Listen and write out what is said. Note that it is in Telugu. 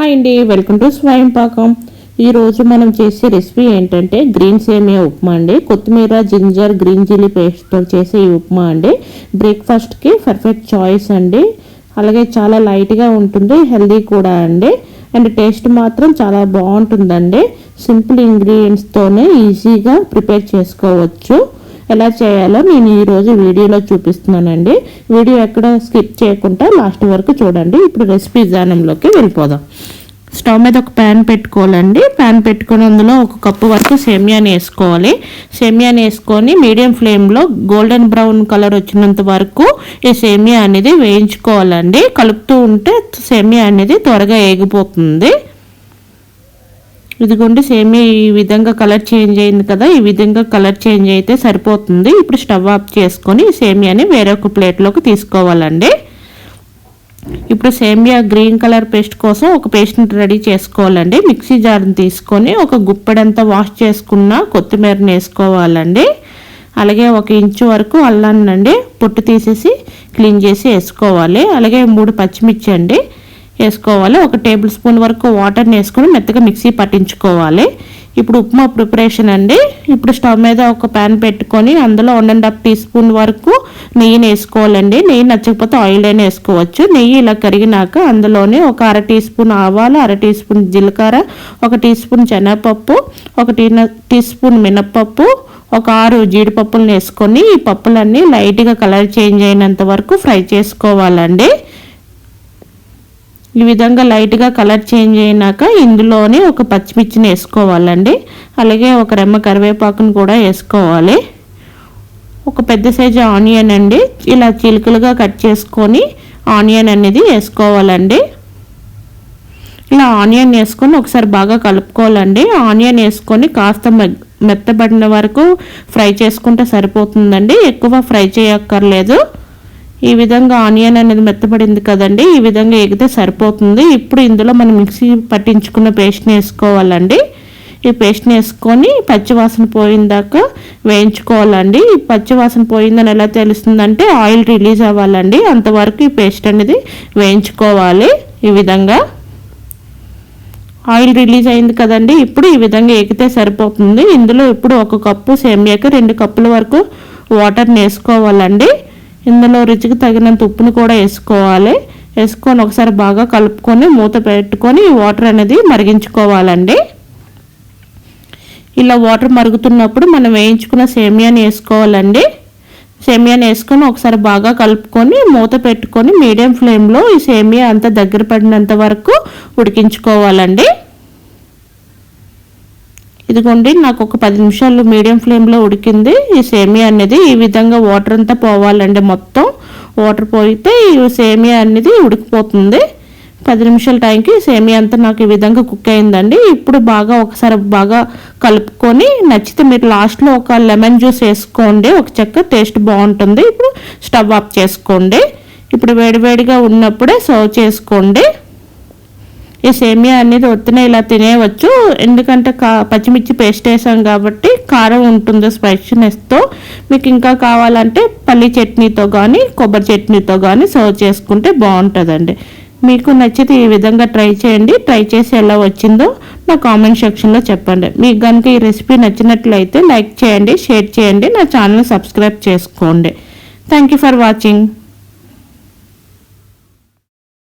హాయ్ అండి, వెల్కమ్ టు స్వయం పాకం. ఈరోజు మనం చేసే రెసిపీ ఏంటంటే గ్రీన్ సేమియా ఉప్మా అండి. కొత్తిమీర, జింజర్, గ్రీన్ చిల్లీ పేస్ట్తో చేసే ఈ ఉప్మా అండి బ్రేక్ఫాస్ట్కి పర్ఫెక్ట్ చాయిస్ అండి. అలాగే చాలా లైట్గా ఉంటుంది, హెల్దీ కూడా అండి. అండ్ టేస్ట్ మాత్రం చాలా బాగుంటుందండి. సింపుల్ ఇంగ్రీడియంట్స్తోనే ఈజీగా ప్రిపేర్ చేసుకోవచ్చు. ఎలా చేయాలో నేను ఈరోజు వీడియోలో చూపిస్తున్నానండి. వీడియో ఎక్కడ స్కిప్ చేయకుండా లాస్ట్ వరకు చూడండి. ఇప్పుడు రెసిపీ విధానంలోకి వెళ్ళిపోదాం. స్టవ్ మీద ఒక ప్యాన్ పెట్టుకోవాలండి. ప్యాన్ పెట్టుకొని అందులో 1 కప్పు వరకు సేమియాని వేసుకోవాలి. సేమియాని వేసుకొని మీడియం ఫ్లేమ్లో గోల్డెన్ బ్రౌన్ కలర్ వచ్చినంత వరకు ఈ సేమియా అనేది వేయించుకోవాలండి. కలుపుతూ ఉంటే సేమియా అనేది త్వరగా ఏగిపోతుంది. ఇదిగోండి సేమియా ఈ విధంగా కలర్ చేంజ్ అయింది కదా, ఈ విధంగా కలర్ చేంజ్ అయితే సరిపోతుంది. ఇప్పుడు స్టవ్ ఆఫ్ చేసుకొని సేమియాని వేరొక ప్లేట్లోకి తీసుకోవాలండి. ఇప్పుడు సేమియా గ్రీన్ కలర్ పేస్ట్ కోసం ఒక పేస్ట్ని రెడీ చేసుకోవాలండి. మిక్సీ జార్ని తీసుకొని ఒక గుప్పెడంతా వాష్ చేసుకున్న కొత్తిమీరని వేసుకోవాలండి. అలాగే 1 ఇంచు వరకు అల్లాన్నండి పొట్టు తీసేసి క్లీన్ చేసి వేసుకోవాలి. అలాగే 3 పచ్చిమిర్చి అండి వేసుకోవాలి. 1 టేబుల్ స్పూన్ వరకు వాటర్ని వేసుకొని మెత్తగా మిక్సీ పట్టించుకోవాలి. ఇప్పుడు ఉప్మా ప్రిపరేషన్ అండి. ఇప్పుడు స్టవ్ మీద ఒక ప్యాన్ పెట్టుకొని అందులో 1.5 టీ స్పూన్ వరకు నెయ్యిని వేసుకోవాలండి. నెయ్యి నచ్చకపోతే ఆయిల్ అయినా వేసుకోవచ్చు. నెయ్యి ఇలా కరిగినాక అందులోనే 1/2 టీ స్పూన్ ఆవాలు, 1/2 టీ స్పూన్ జీలకర్ర, 1 టీ స్పూన్ శనగపప్పు, 1 టీ స్పూన్ మినప్పప్పు, 6 జీడిపప్పులను వేసుకొని ఈ పప్పులన్నీ లైట్గా కలర్ చేంజ్ అయినంత వరకు ఫ్రై చేసుకోవాలండి. ఈ విధంగా లైట్గా కలర్ చేంజ్ అయినాక ఇందులోనే 1 పచ్చిమిర్చిని వేసుకోవాలండి. అలాగే 1 రెమ్మ కరివేపాకును కూడా వేసుకోవాలి. 1 పెద్ద సైజు ఆనియన్ అండి ఇలా చిలుకలుగా కట్ చేసుకొని ఆనియన్ అనేది వేసుకోవాలండి. ఇలా ఆనియన్ వేసుకొని ఒకసారి బాగా కలుపుకోవాలండి. ఆనియన్ వేసుకొని కాస్త మెత్తబడిన వరకు ఫ్రై చేసుకుంటే సరిపోతుందండి. ఎక్కువ ఫ్రై చేయక్కర్లేదు. ఈ విధంగా ఆనియన్ అనేది మెత్తబడింది కదండి, ఈ విధంగా ఎగితే సరిపోతుంది. ఇప్పుడు ఇందులో మనం మిక్సీ పట్టించుకున్న పేస్ట్ని వేసుకోవాలండి. ఈ పేస్ట్ని వేసుకొని పచ్చివాసన పోయిందాకా వేయించుకోవాలండి. ఈ పచ్చివాసన పోయిందని ఎలా తెలుస్తుందంటే ఆయిల్ రిలీజ్ అవ్వాలండి, అంతవరకు ఈ పేస్ట్ అనేది వేయించుకోవాలి. ఈ విధంగా ఆయిల్ రిలీజ్ అయింది కదండి, ఇప్పుడు ఈ విధంగా ఎగితే సరిపోతుంది. ఇందులో ఇప్పుడు 1 కప్పు సేమియాకి 2 కప్పుల వరకు వాటర్ని వేసుకోవాలండి. ఇందులో రుచికి తగినంత ఉప్పును కూడా వేసుకోవాలి. వేసుకొని ఒకసారి బాగా కలుపుకొని మూత పెట్టుకొని వాటర్ అనేది మరిగించుకోవాలండి. ఇలా వాటర్ మరుగుతున్నప్పుడు మనం వేయించుకున్న సేమియాని వేసుకోవాలండి. సేమియాని వేసుకొని ఒకసారి బాగా కలుపుకొని మూత పెట్టుకొని మీడియం ఫ్లేమ్లో ఈ సేమియా అంతా దగ్గర పడినంత వరకు ఉడికించుకోవాలండి. ఇదిగోండి నాకు 10 నిమిషాలు మీడియం ఫ్లేమ్లో ఉడికింది. ఈ సేమియా అనేది ఈ విధంగా వాటర్ అంతా పోవాలండి. మొత్తం వాటర్ పోయితే ఈ సేమియా అనేది ఉడికిపోతుంది. 10 నిమిషాల టైంకి సేమియా అంతా నాకు ఈ విధంగా కుక్ అయిందండి. ఇప్పుడు ఒకసారి బాగా కలుపుకొని నచ్చితే మీరు లాస్ట్లో 1 లెమన్ జ్యూస్ వేసుకోండి, 1 చెక్క టేస్ట్ బాగుంటుంది. ఇప్పుడు స్టవ్ ఆఫ్ చేసుకోండి. ఇప్పుడు వేడివేడిగా ఉన్నప్పుడే సర్వ్ చేసుకోండి. ఈ సేమియా అనేది ఒత్తినే ఇలా తినేయవచ్చు, ఎందుకంటే పచ్చిమిర్చి పేస్ట్ వేసాం కాబట్టి కారం ఉంటుంది స్పైసీనెస్తో. మీకు ఇంకా కావాలంటే పల్లి చట్నీతో కానీ కొబ్బరి చట్నీతో కానీ సర్వ్ చేసుకుంటే బాగుంటుందండి. మీకు నచ్చితే ఈ విధంగా ట్రై చేయండి. ట్రై చేసి ఎలా వచ్చిందో నా కామెంట్ సెక్షన్లో చెప్పండి. మీకు కనుక ఈ రెసిపీ నచ్చినట్లయితే లైక్ చేయండి, షేర్ చేయండి, నా ఛానల్ సబ్స్క్రైబ్ చేసుకోండి. Thank you for watching.